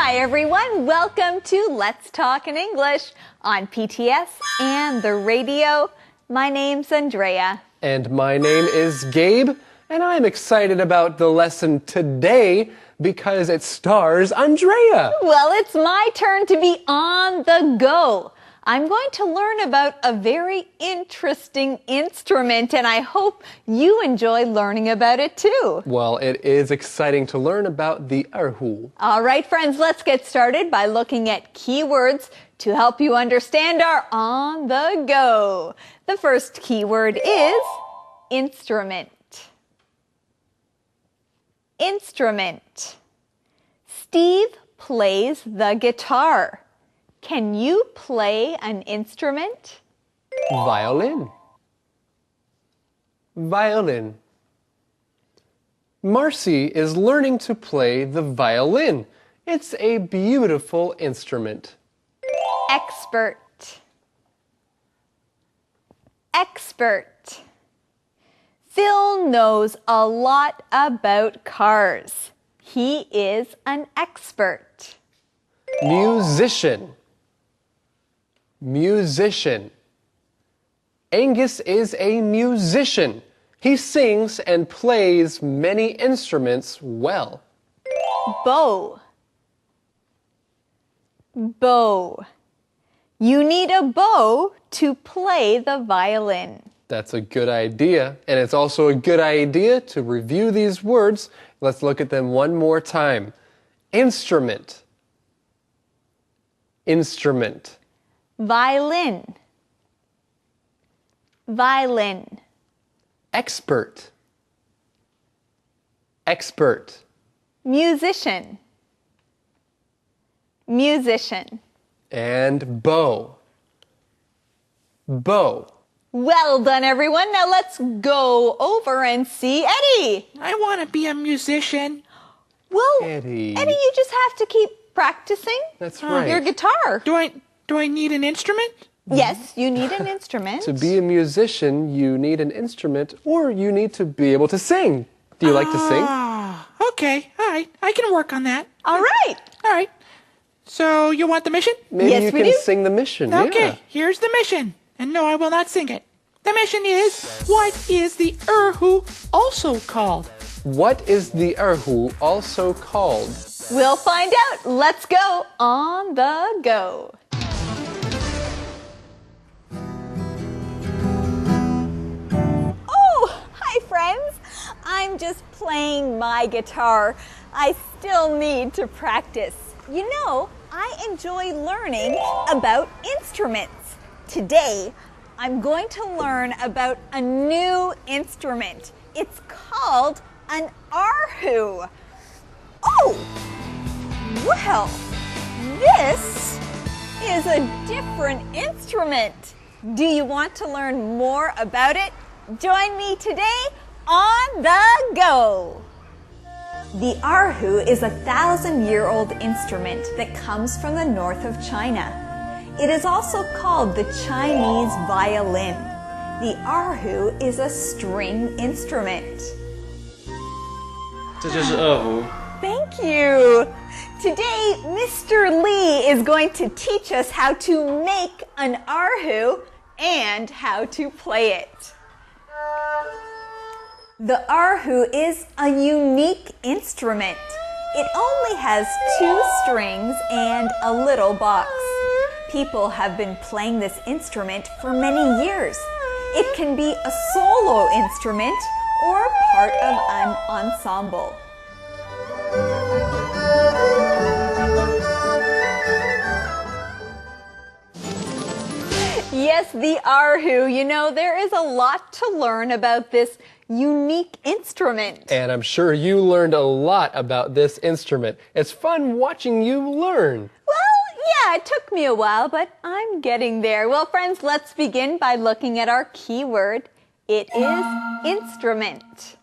Hi everyone, welcome to Let's Talk in English on PTS and the radio. My name's Andrea. And my name is Gabe, and I'm excited about the lesson today because it stars Andrea. Well, it's my turn to be on the go. I'm going to learn about a very interesting instrument, and I hope you enjoy learning about it too. Well, it is exciting to learn about the erhu. All right, friends, let's get started by looking at keywords to help you understand our on the go. The first keyword is instrument. Instrument. Steve plays the guitar. Can you play an instrument? Violin. Violin. Marcy is learning to play the violin. It's a beautiful instrument. Expert. Expert. Phil knows a lot about cars. He is an expert. Musician. Musician. Angus is a musician. He sings and plays many instruments well. Bow. Bow. You need a bow to play the violin. That's a good idea. And it's also a good idea to review these words. Let's look at them one more time. Instrument. Instrument. Violin. Violin. Expert. Expert. Musician. Musician. And bow. Bow. Well done, everyone. Now let's go over and see Eddie. I want to be a musician. Well, Eddie, you just have to keep practicing. That's right. Your guitar. Do I need an instrument? Yes, you need an instrument. To be a musician, you need an instrument or you need to be able to sing. Do you like to sing? Ah, okay. All right. I can work on that. All right. All right. So you want the mission? Maybe Yes, you we can do. sing the mission. Okay. Yeah. Here's the mission. And no, I will not sing it. The mission is, what is the erhu also called? What is the erhu also called? We'll find out. Let's go on the go. Oh, hi friends. I'm just playing my guitar. I still need to practice. You know, I enjoy learning about instruments. Today, I'm going to learn about a new instrument. It's called an erhu. Oh, well, this is a different instrument. Do you want to learn more about it? Join me today on the go. The erhu is a 1,000-year-old instrument that comes from the north of China. It is also called the Chinese violin. The erhu is a string instrument. 这就是二胡。 Thank you. Today, Mr. Lee is going to teach us how to make an erhu and how to play it. The erhu is a unique instrument. It only has 2 strings and a little box. People have been playing this instrument for many years. It can be a solo instrument or part of an ensemble. Yes, the erhu. You know, there is a lot to learn about this unique instrument. And I'm sure you learned a lot about this instrument. It's fun watching you learn. Well, yeah, it took me a while, but I'm getting there. Well, friends, let's begin by looking at our keyword. It is instrument.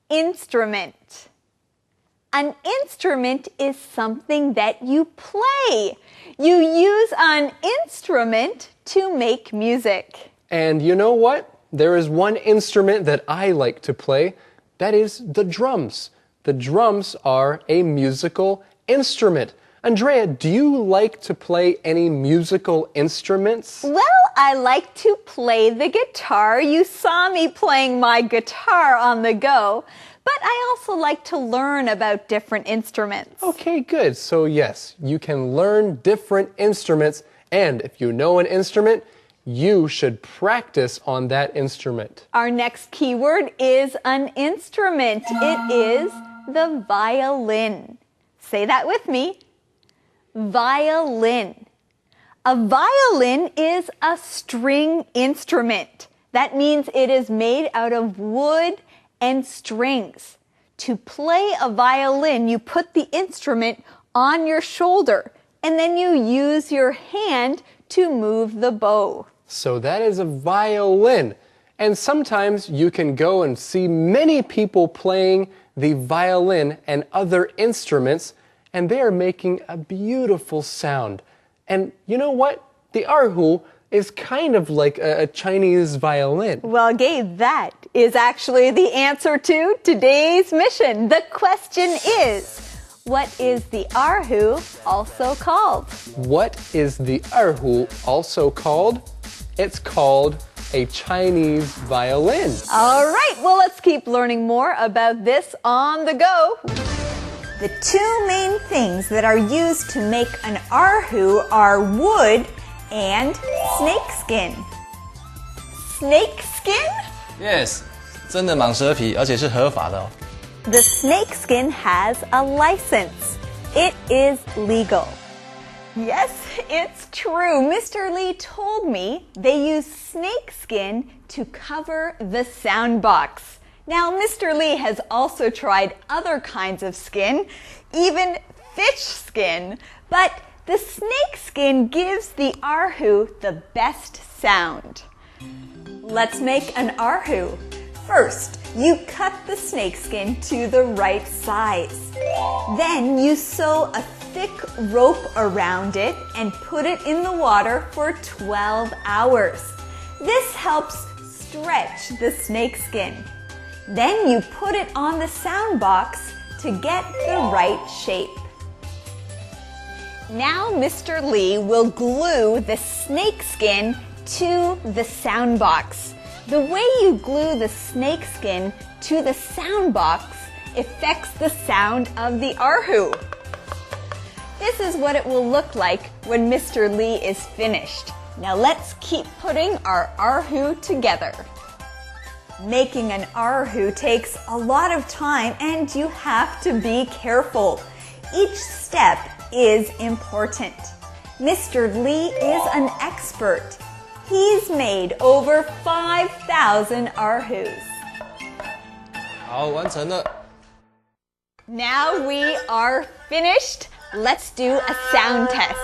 Instrument. An instrument is something that you play. You use an instrument to make music. And you know what? There is one instrument that I like to play. That is the drums. The drums are a musical instrument. Andrea, do you like to play any musical instruments? Well, I like to play the guitar. You saw me playing my guitar on the go. But I also like to learn about different instruments. Okay, good. So yes, you can learn different instruments. And if you know an instrument, you should practice on that instrument. Our next keyword is an instrument. It is the violin. Say that with me. Violin. A violin is a string instrument. That means it is made out of wood and strings. To play a violin, you put the instrument on your shoulder and then you use your hand to move the bow. So that is a violin. And sometimes you can go and see many people playing the violin and other instruments, and they are making a beautiful sound. And you know what? The erhu is kind of like a Chinese violin. Well, Gabe, that is actually the answer to today's mission. The question is, what is the erhu also called? What is the erhu also called? It's called a Chinese violin. All right, well, let's keep learning more about this on the go. The two main things that are used to make an erhu are wood and snakeskin. Snakeskin? Yes，真的蟒蛇皮，而且是合法的哦。The snakeskin has a license. It is legal. Yes, it's true. Mr. Lee told me they use snakeskin to cover the sound box. Now, Mr. Lee has also tried other kinds of skin, even fish skin, but the snakeskin gives the erhu the best sound. Let's make an erhu. First, you cut the snakeskin to the right size. Then you sew a thick rope around it and put it in the water for 12 hours. This helps stretch the snakeskin. Then you put it on the sound box to get the right shape. Now Mr. Lee will glue the snakeskin to the sound box. The way you glue the snakeskin to the sound box affects the sound of the erhu. This is what it will look like when Mr. Lee is finished. Now let's keep putting our erhu together. Making an erhu takes a lot of time and you have to be careful. Each step is important. Mr. Lee is an expert. He's made over 5,000 erhus. 好，完成了。 Now we are finished. Let's do a sound test.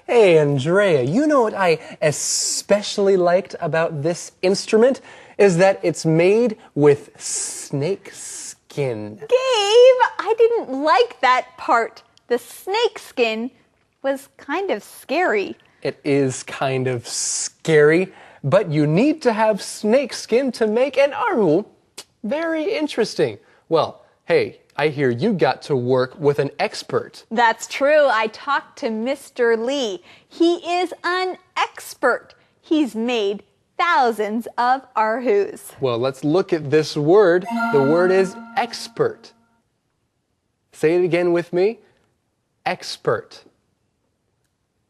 Hey, Andrea, you know what I especially liked about this instrument is that it's made with snake skin. Gabe, I didn't like that part. The snake skin was kind of scary. It is kind of scary, but you need to have snake skin to make an erhu. Very interesting. Well, hey, I hear you got to work with an expert. That's true. I talked to Mr. Lee. He is an expert. He's made thousands of erhus. Well, let's look at this word. The word is expert. Say it again with me. Expert.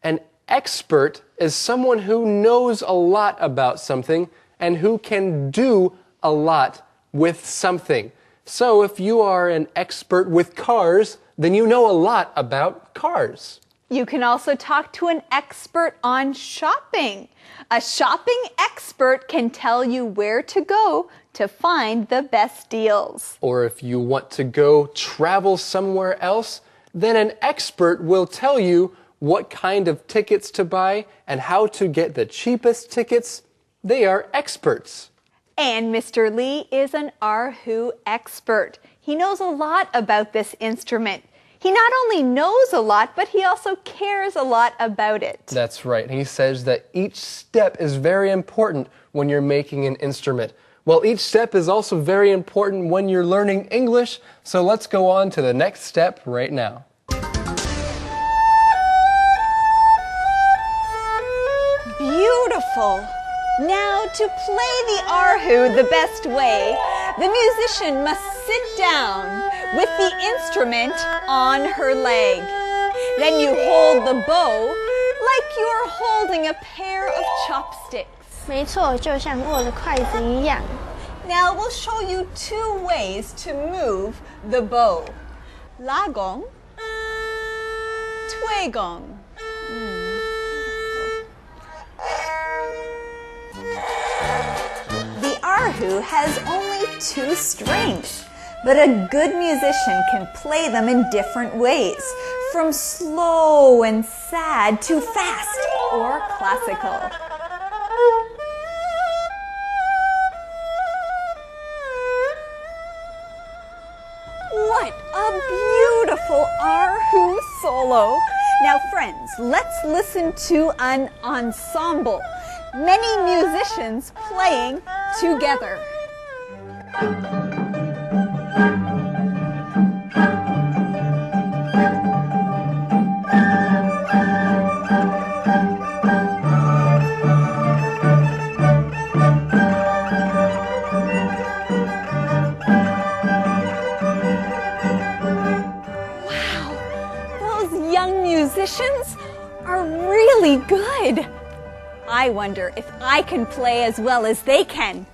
An expert is someone who knows a lot about something and who can do a lot with something. So if you are an expert with cars, then you know a lot about cars. You can also talk to an expert on shopping. A shopping expert can tell you where to go to find the best deals. Or if you want to go travel somewhere else, then an expert will tell you what kind of tickets to buy and how to get the cheapest tickets. They are experts. And Mr. Lee is an erhu expert. He knows a lot about this instrument. He not only knows a lot, but he also cares a lot about it. That's right. He says that each step is very important when you're making an instrument. Well, each step is also very important when you're learning English, so let's go on to the next step right now. Beautiful. Now, to play the erhu the best way, the musician must sit down with the instrument on her leg. Then you hold the bow like you're holding a pair of chopsticks. 没错，就像握着筷子一样。 Now we'll show you two ways to move the bow. Lagong, tweegong. The erhu has only 2 strings, but a good musician can play them in different ways, from slow and sad to fast or classical. What a beautiful erhu solo! Now friends, let's listen to an ensemble. Many musicians playing together. Musicians are really good. I wonder if I can play as well as they can.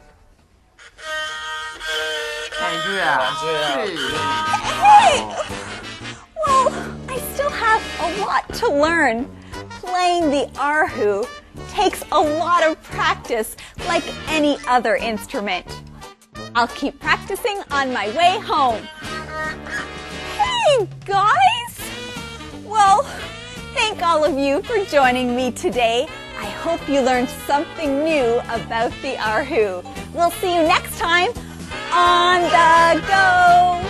Hey! Well, I still have a lot to learn. Playing the erhu takes a lot of practice, like any other instrument. I'll keep practicing on my way home. Hey, guys! Well, thank all of you for joining me today. I hope you learned something new about the erhu. We'll see you next time on the go.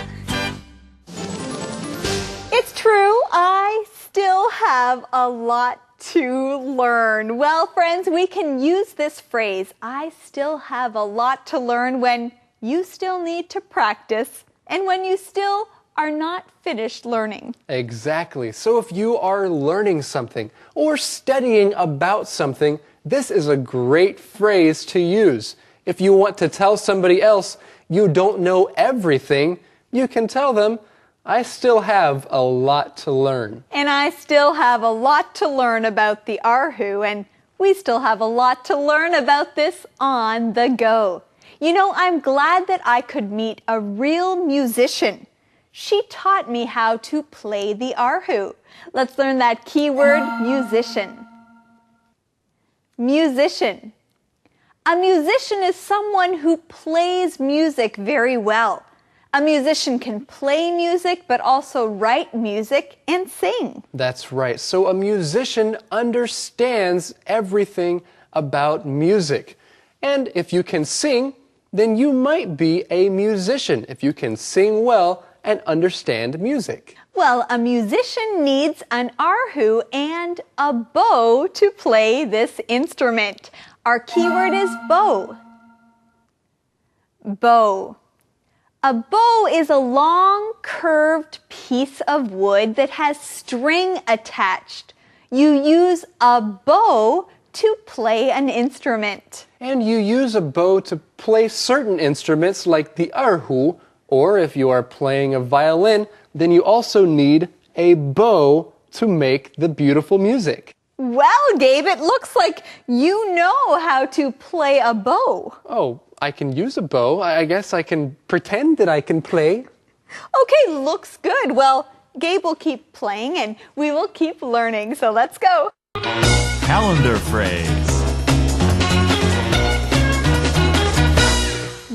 It's true, I still have a lot to learn. Well, friends, we can use this phrase, I still have a lot to learn, when you still need to practice and when you still are not finished learning. Exactly. So if you are learning something or studying about something, this is a great phrase to use. If you want to tell somebody else you don't know everything, you can tell them, I still have a lot to learn. And I still have a lot to learn about the erhu, and we still have a lot to learn about this on the go. You know, I'm glad that I could meet a real musician. She taught me how to play the erhu. Let's learn that keyword, musician. Musician. A musician is someone who plays music very well. A musician can play music, but also write music and sing. That's right. So a musician understands everything about music. And if you can sing, then you might be a musician if you can sing well and understand music. Well, a musician needs an erhu and a bow to play this instrument. Our keyword is bow. Bow. A bow is a long, curved piece of wood that has string attached. You use a bow to play an instrument. And you use a bow to play certain instruments like the erhu, or if you are playing a violin, then you also need a bow to make the beautiful music. Well, Gabe, it looks like you know how to play a bow. Oh, I can use a bow. I guess I can pretend that I can play. Okay, looks good. Well, Gabe will keep playing and we will keep learning, so let's go. Calendar phrase.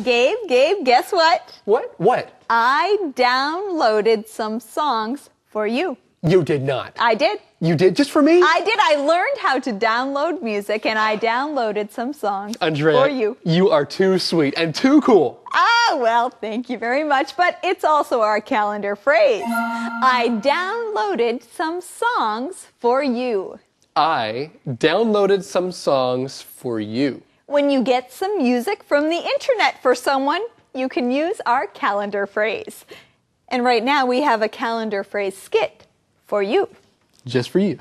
Gabe, guess what? What? I downloaded some songs for you. You did not. I did. You did just for me? I did. I learned how to download music and I downloaded some songs Andrea, for you. You are too sweet and too cool. Ah, well, thank you very much, but it's also our calendar phrase. I downloaded some songs for you. I downloaded some songs for you. When you get some music from the internet for someone, you can use our calendar phrase. And right now we have a calendar phrase skit for you. Just for you.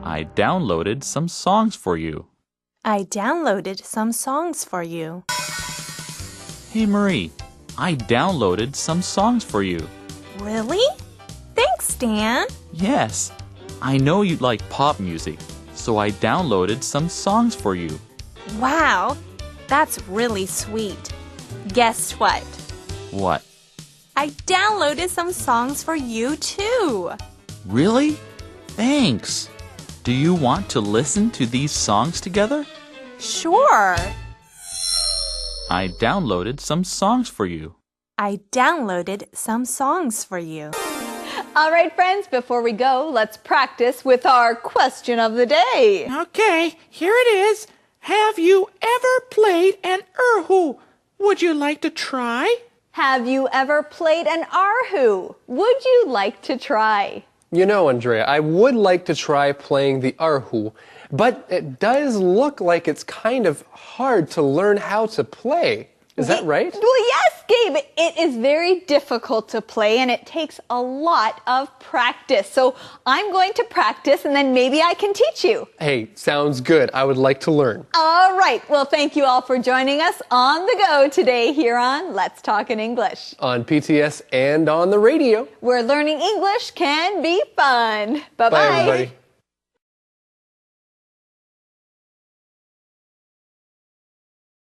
I downloaded some songs for you. I downloaded some songs for you. Hey Marie, I downloaded some songs for you. Really? Thanks, Dan. Yes, I know you'd like pop music, so I downloaded some songs for you. Wow, that's really sweet. Guess what? What? I downloaded some songs for you too. Really? Thanks. Do you want to listen to these songs together? Sure. I downloaded some songs for you. I downloaded some songs for you. All right, friends, before we go, let's practice with our question of the day. Okay, here it is. Have you ever played an erhu? Would you like to try? Have you ever played an erhu? Would you like to try? You know, Andrea, I would like to try playing the erhu, but it does look like it's kind of hard to learn how to play. Is that right? Well, yes, Gabe. It is very difficult to play and it takes a lot of practice. So I'm going to practice and then maybe I can teach you. Hey, sounds good. I would like to learn. All right. Well, thank you all for joining us on the go today here on Let's Talk in English. On PTS and on the radio. Where learning English can be fun. Bye-bye. Bye, everybody.